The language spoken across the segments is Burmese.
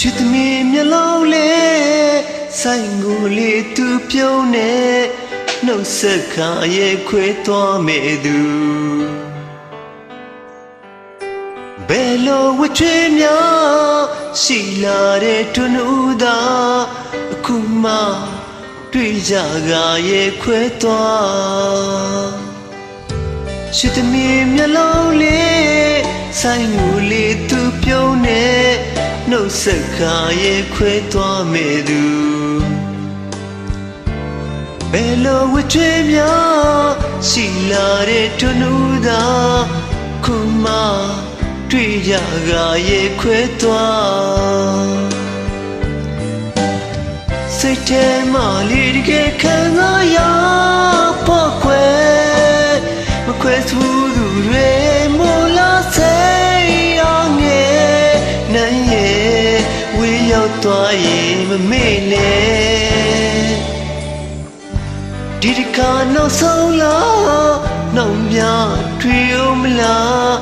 ရှစ်သမီးမျက်လုံးလေးဆိုင်ကိုလေးသူပြုံးနေနှုတ်ဆက်ခါရဲ့ခွေသွားမေသူဘယ်လိုဝချွေးများရှိလာတဲ့ထွန်းဦးသာအခုမှတွေ့ကြကရဲ့ခွေသွားရှစ်သမီးမျက်လုံးလေးဆိုင်ကိုလေးသူပြုံးနေနှုတ်ဆက်ခါရဲ့ခွေသွားမေသူဘယ်လိုဝချွေးများရှိလာတဲ့ထွန်းဦးသာခုမှတွေ့ကြကရဲ့ခွေသွားစိတ်ထဲမှာလေးတကယ်ခံစားရဖို့ခွဲမခွဲသူတွေမို့လားစိတ်အောင်ငယ်နိုင်ရဲ့ဝေးရောက်သွားရင်မမေ့နဲ့ဒီတခါနောက်ဆုံးလားနောက်များတွေ့ဦးမလား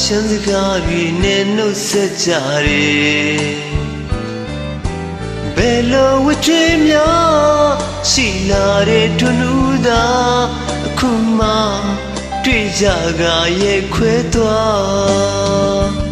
ရှမ်းစကားတွေနဲ့နှုတ်ဆက်ကြတယ်ဘယ်လိုဝချွေးများရှိလာတဲ့ထွန်းဦးသာအခုမှတွေ့ကြကရဲ့ခွဲသွား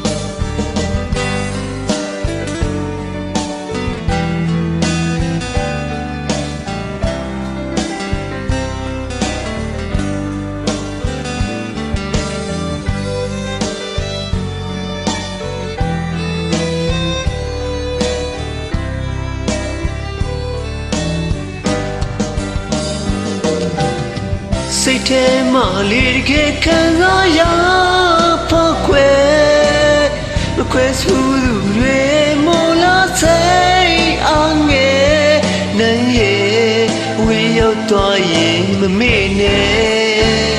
စိတ်ထဲမှာလေးတကယ်ခံစားရဖို့ခွဲမခွဲသူတွေမို့လားစိတ်အောင်ငယ်နိုင်ရဲ့ဝေးရောက်သွားရင်မမေ့နဲ့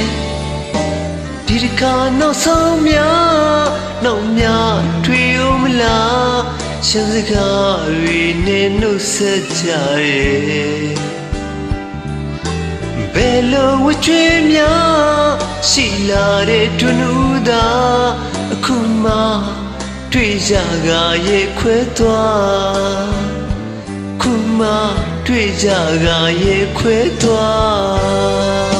ဒီတခါနောက်ဆုံးများနောက်များတွေ့ဦးမလားရှမ်းစကားတွေနဲ့နှုတ်ဆက်ကြရဲ့ဘယ်လိုဝချွေးများရှိလာတဲ့ထွန်းဦးသာအခုမှတွေ့ကြကရဲ့ခွဲသွားခုမှတွေ့ကြကရဲ့ခွဲသွား